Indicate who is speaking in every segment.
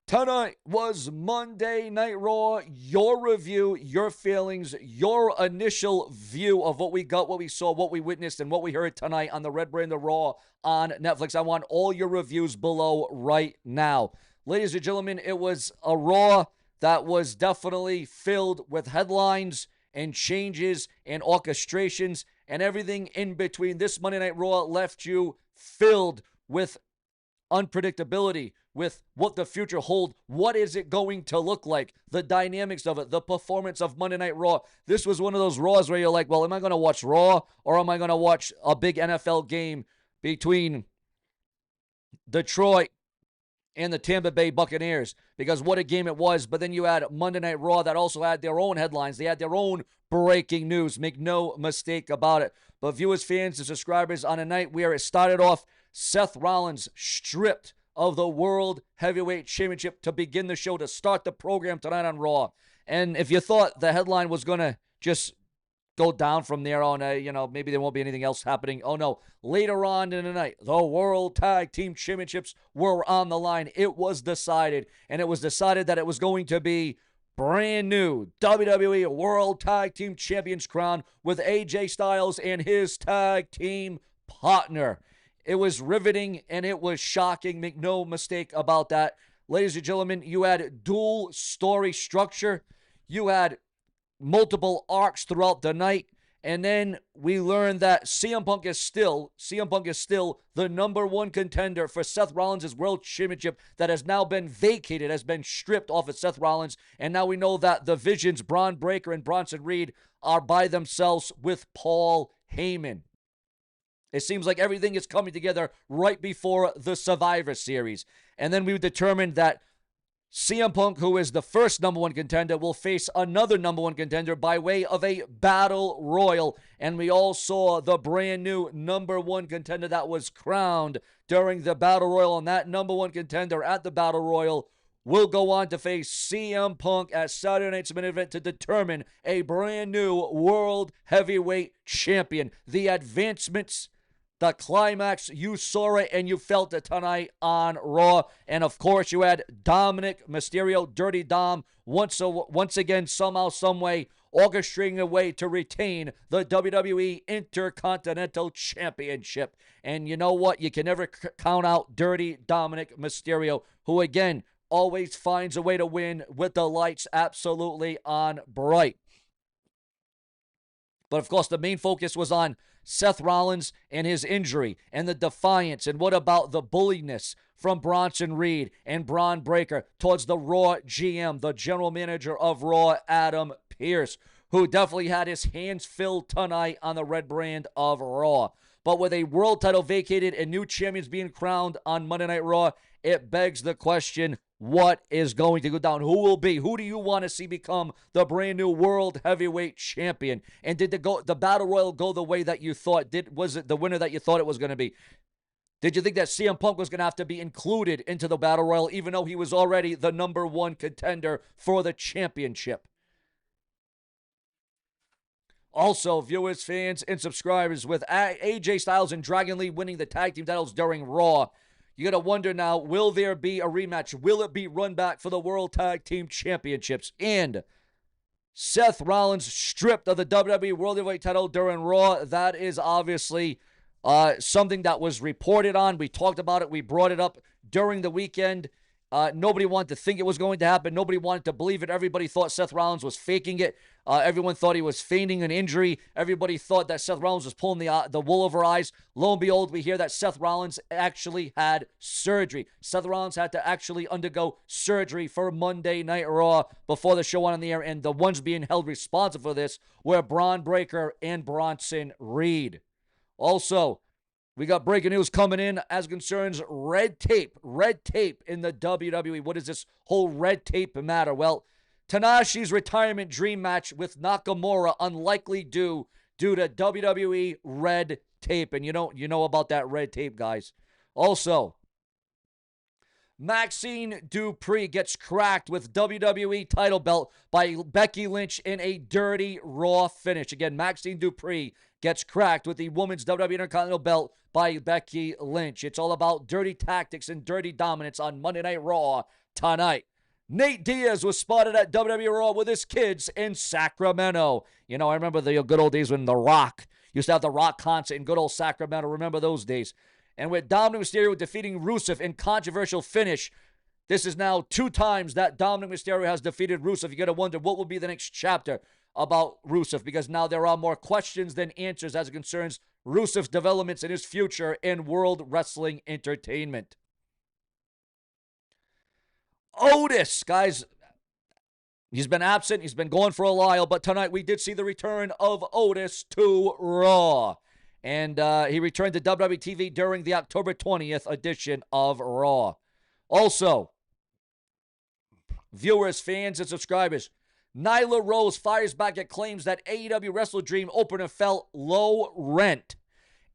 Speaker 1: Tonight was Monday Night Raw. Your review, your feelings, your initial view of what we got, what we saw, what we witnessed, and what we heard tonight on the Red Brand of Raw on Netflix. I want all your reviews below right now. Ladies and gentlemen, it was a Raw that was definitely filled with headlines and changes and orchestrations and everything in between. This Monday Night Raw left you filled with unpredictability, with what the future holds. What is it going to look like? The dynamics of it, the performance of Monday Night Raw. This was one of those Raws where you're like, well, am I going to watch Raw or am I going to watch a big NFL game between Detroit and the Tampa Bay Buccaneers? Because what a game it was. But then you had Monday Night Raw that also had their own headlines. They had their own breaking news. Make no mistake about it. But viewers, fans, and subscribers, on a night where it started off Seth Rollins stripped of the World Heavyweight Championship to begin the show, to start the program tonight on Raw. And if you thought the headline was going to just go down from there on, maybe there won't be anything else happening. Oh, no. Later on in the night, the World Tag Team Championships were on the line. It was decided, and it was decided that it was going to be brand new WWE World Tag Team Champions crown with AJ Styles and his tag team partner. It was riveting and it was shocking. Make no mistake about that. Ladies and gentlemen, you had dual story structure. You had multiple arcs throughout the night. And then we learned that CM Punk is still the number one contender for Seth Rollins' World Championship that has now been vacated, has been stripped off of Seth Rollins. And now we know that the Visions, Braun Breaker and Bronson Reed, are by themselves with Paul Heyman. It seems like everything is coming together right before the Survivor Series. And then we determined that CM Punk, who is the first number one contender, will face another number one contender by way of a battle royal. And we all saw the brand new number one contender that was crowned during the battle royal. And that number one contender at the battle royal will go on to face CM Punk at Saturday Night's Main Event to determine a brand new World Heavyweight Champion. The advancements, the climax, you saw it and you felt it tonight on Raw. And of course, you had Dominik, Mysterio, Dirty Dom, once again, somehow, someway, orchestrating a way to retain the WWE Intercontinental Championship. And you know what? You can never count out Dirty Dominik Mysterio, who again always finds a way to win with the lights absolutely on bright. But of course, the main focus was on Seth Rollins and his injury and the defiance. And what about the bulliness from Bronson Reed and Braun Breaker towards the Raw GM, the general manager of Raw, Adam Pearce, who definitely had his hands filled tonight on the red brand of Raw. But with a world title vacated and new champions being crowned on Monday Night Raw, it begs the question, what is going to go down? Who do you want to see become the brand new World Heavyweight Champion? And did the Battle Royal go the way that you thought? Was it the winner that you thought it was going to be? Did you think that CM Punk was going to have to be included into the Battle Royal, even though he was already the number one contender for the championship? Also, viewers, fans, and subscribers, with AJ Styles and Dragon Lee winning the tag team titles during Raw, you got to wonder now, will there be a rematch? Will it be run back for the World Tag Team Championships? And Seth Rollins stripped of the WWE World Heavyweight title during Raw. That is obviously something that was reported on. We talked about it. We brought it up during the weekend. Nobody wanted to think it was going to happen. Nobody wanted to believe it. Everybody thought Seth Rollins was faking it. Everyone thought he was feigning an injury. Everybody thought that Seth Rollins was pulling the wool over eyes. Lo and behold, we hear that Seth Rollins actually had surgery. Seth Rollins had to actually undergo surgery for Monday Night Raw before the show went on the air, and the ones being held responsible for this were Braun Breaker and Bronson Reed. Also, we got breaking news coming in as concerns red tape in the WWE. What does this whole red tape matter? Well, Tanahashi's retirement dream match with Nakamura unlikely due to WWE red tape. And you know about that red tape, guys. Also, Maxine Dupree gets cracked with WWE title belt by Becky Lynch in a dirty Raw finish. Again, Maxine Dupree gets cracked with the women's WWE Intercontinental belt by Becky Lynch. It's all about dirty tactics and dirty dominance on Monday Night Raw tonight. Nate Diaz was spotted at WWE Raw with his kids in Sacramento. You know, I remember the good old days when The Rock used to have the Rock concert in good old Sacramento. Remember those days. And with Dominik Mysterio defeating Rusev in controversial finish, this is now 2 times that Dominik Mysterio has defeated Rusev. You got to wonder what will be the next chapter about Rusev, because now there are more questions than answers as it concerns Rusev's developments in his future in World Wrestling Entertainment. Otis, guys, he's been absent. He's been gone for a while, but tonight we did see the return of Otis to Raw. And he returned to WWE TV during the October 20th edition of Raw. Also, viewers, fans, and subscribers, Nyla Rose fires back at claims that AEW Wrestle Dream opener fell low rent.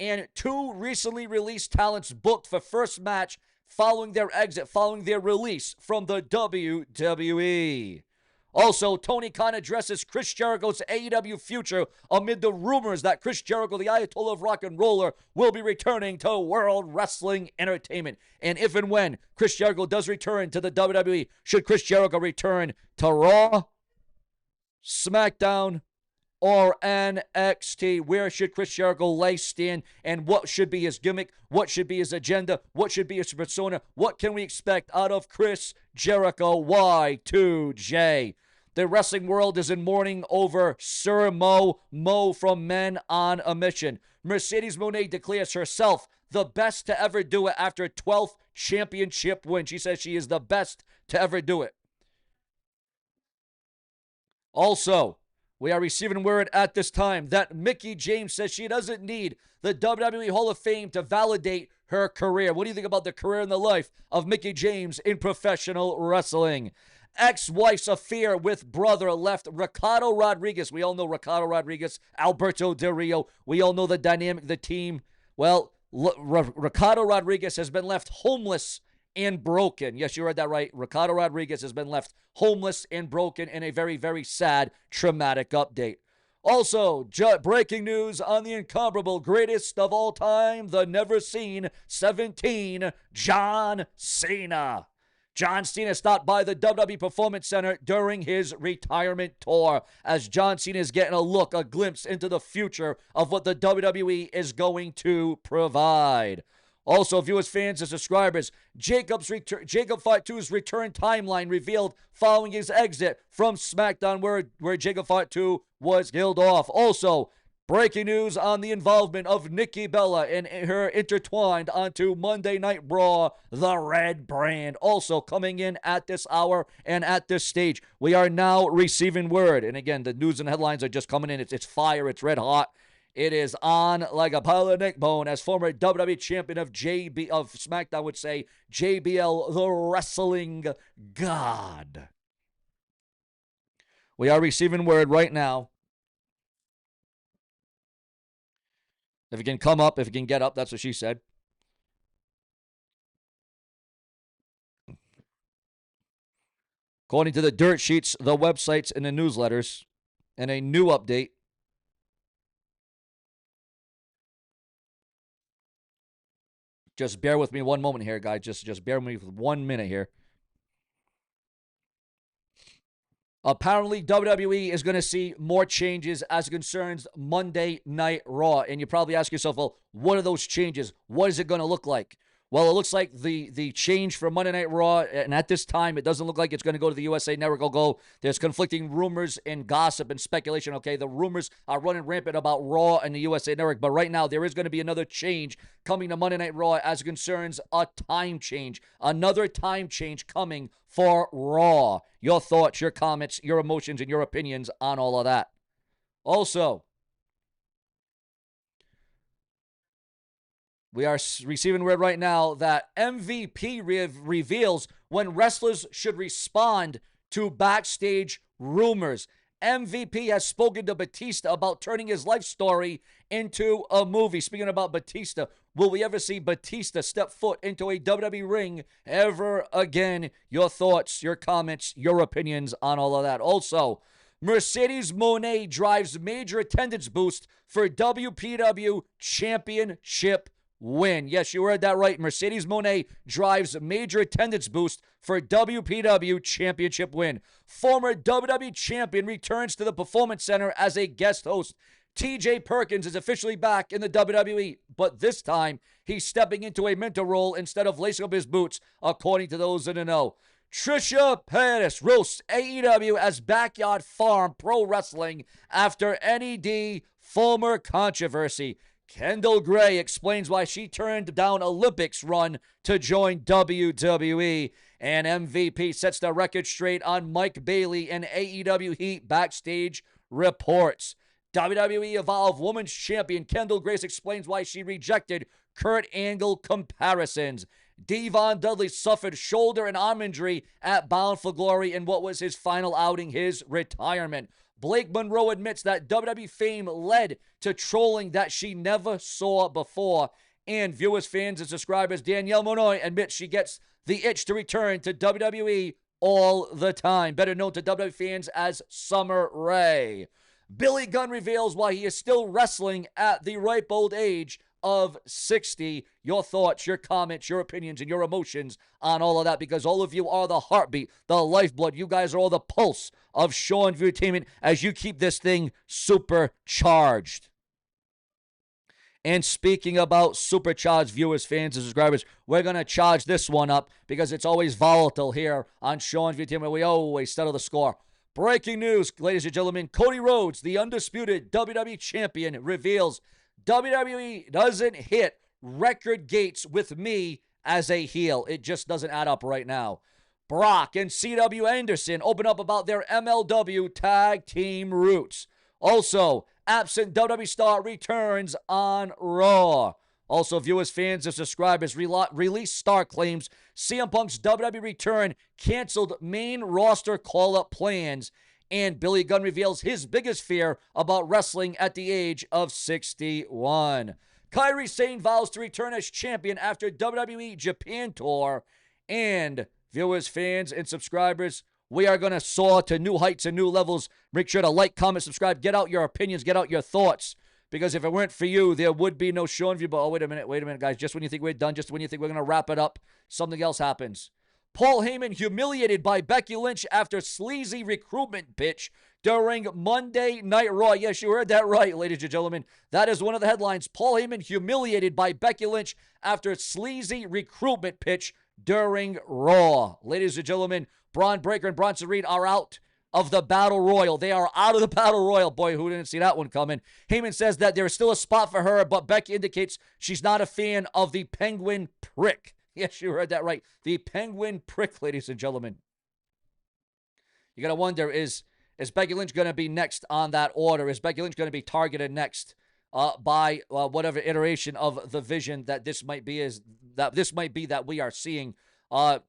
Speaker 1: And 2 recently released talents booked for first match following their exit, following their release from the WWE. Also, Tony Khan addresses Chris Jericho's AEW future amid the rumors that Chris Jericho, the Ayatollah of Rock and Roller, will be returning to World Wrestling Entertainment. And if and when Chris Jericho does return to the WWE, should Chris Jericho return to Raw, SmackDown, or NXT? Where should Chris Jericho lay stand, and what should be his gimmick? What should be his agenda? What should be his persona? What can we expect out of Chris Jericho? Y2J. The wrestling world is in mourning over Sir Mo from Men on a Mission. Mercedes Moné declares herself the best to ever do it after a 12th championship win. She says she is the best to ever do it. Also, we are receiving word at this time that Mickie James says she doesn't need the WWE Hall of Fame to validate her career. What do you think about the career and the life of Mickie James in professional wrestling? Ex-wife's affair with brother left Ricardo Rodriguez. We all know Ricardo Rodriguez, Alberto Del Rio. We all know the dynamic, the team. Well, Ricardo Rodriguez has been left homeless and broken. Yes, you heard that right. Ricardo Rodriguez has been left homeless and broken in a very, very sad, traumatic update. Also, breaking news on the incomparable greatest of all time, the never seen 17, John Cena. John Cena stopped by the WWE Performance Center during his retirement tour, as John Cena is getting a look, a glimpse into the future of what the WWE is going to provide. Also, viewers, fans, and subscribers, Jacob Fight 2's return timeline revealed following his exit from SmackDown, where Jacob Fight 2 was killed off. Also, breaking news on the involvement of Nikki Bella and her intertwined onto Monday Night Raw, the Red Brand. Also coming in at this hour and at this stage, we are now receiving word. And again, the news and headlines are just coming in. It's fire. It's red hot. It is on like a pile of neck bone, as former WWE champion of SmackDown would say, JBL, the Wrestling God. We are receiving word right now. If it can come up, if it can get up, that's what she said. According to the dirt sheets, the websites, and the newsletters, and a new update. Just bear with me one moment here, guys. Just bear with me for 1 minute here. Apparently, WWE is going to see more changes as it concerns Monday Night Raw. And you probably ask yourself, well, what are those changes? What is it going to look like? Well, it looks like the change for Monday Night Raw, and at this time, it doesn't look like it's going to go to the USA Network. There's conflicting rumors and gossip and speculation. Okay, the rumors are running rampant about Raw and the USA Network, but right now, there is going to be another change coming to Monday Night Raw as it concerns a time change. Another time change coming for Raw. Your thoughts, your comments, your emotions, and your opinions on all of that. Also, we are receiving word right now that MVP reveals when wrestlers should respond to backstage rumors. MVP has spoken to Batista about turning his life story into a movie. Speaking about Batista, will we ever see Batista step foot into a WWE ring ever again? Your thoughts, your comments, your opinions on all of that. Also, Mercedes Moné drives major attendance boost for WPW Championship win. Yes, you heard that right. Mercedes Moné drives major attendance boost for WPW Championship win. Former WWE Champion returns to the Performance Center as a guest host. TJ Perkins is officially back in the WWE, but this time he's stepping into a mentor role instead of lacing up his boots, according to those in the know. Trisha Paytas roasts AEW as Backyard Farm Pro Wrestling after NED former controversy. Kendall Gray explains why she turned down Olympics run to join WWE. And MVP sets the record straight on Mike Bailey and AEW Heat backstage reports. WWE Evolve Women's Champion Kendall Grace explains why she rejected Kurt Angle comparisons. Devon Dudley suffered shoulder and arm injury at Bound for Glory in what was his final outing, his retirement. Blake Monroe admits that WWE fame led to trolling that she never saw before. And viewers, fans, and subscribers, Danielle Monoy admits she gets the itch to return to WWE all the time. Better known to WWE fans as Summer Rae. Billy Gunn reveals why he is still wrestling at the ripe old age of 60. Your thoughts, your comments, your opinions, and your emotions on all of that, because all of you are the heartbeat, the lifeblood. You guys are all the pulse of SeanzViewEnt as you keep this thing supercharged. And speaking about supercharged viewers, fans, and subscribers, we're going to charge this one up because it's always volatile here on SeanzViewEnt. We always settle the score. Breaking news, ladies and gentlemen. Cody Rhodes, the undisputed WWE Champion, reveals WWE doesn't hit record gates with me as a heel. It just doesn't add up right now. Brock and C.W. Anderson open up about their MLW tag team roots. Also, absent WWE star returns on Raw. Also, viewers, fans, and subscribers, release star claims CM Punk's WWE return canceled main roster call-up plans. And Billy Gunn reveals his biggest fear about wrestling at the age of 61. Kairi Sane vows to return as champion after WWE Japan tour. And viewers, fans, and subscribers, we are going to soar to new heights and new levels. Make sure to like, comment, subscribe. Get out your opinions. Get out your thoughts. Because if it weren't for you, there would be no SeanzView. But oh, wait a minute, guys. Just when you think we're done, just when you think we're going to wrap it up, something else happens. Paul Heyman humiliated by Becky Lynch after sleazy recruitment pitch during Monday Night Raw. Yes, you heard that right, ladies and gentlemen. That is one of the headlines. Paul Heyman humiliated by Becky Lynch after sleazy recruitment pitch during Raw. Ladies and gentlemen, Braun Breaker and Bronson Reed are out of the Battle Royal. They are out of the Battle Royal. Boy, who didn't see that one coming? Heyman says that there is still a spot for her, but Becky indicates she's not a fan of the Penguin Prick. Yes, you heard that right. The Penguin Prick, ladies and gentlemen. You got to wonder, is Becky Lynch going to be next on that order? Is Becky Lynch going to be targeted next by whatever iteration of the vision that this might be, that we are seeing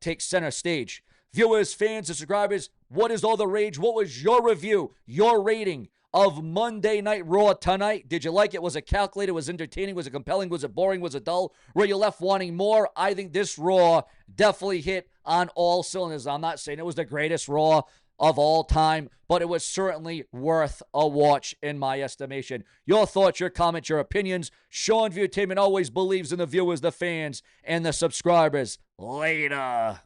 Speaker 1: take center stage? Viewers, fans, and subscribers, what is all the rage? What was your review, your rating of Monday Night Raw tonight? Did you like it? Was it calculated? Was it entertaining? Was it compelling? Was it boring? Was it dull? Were you left wanting more? I think this Raw definitely hit on all cylinders. I'm not saying it was the greatest Raw of all time, but it was certainly worth a watch in my estimation. Your thoughts, your comments, your opinions. SeanzViewEnt always believes in the viewers, the fans, and the subscribers. Later.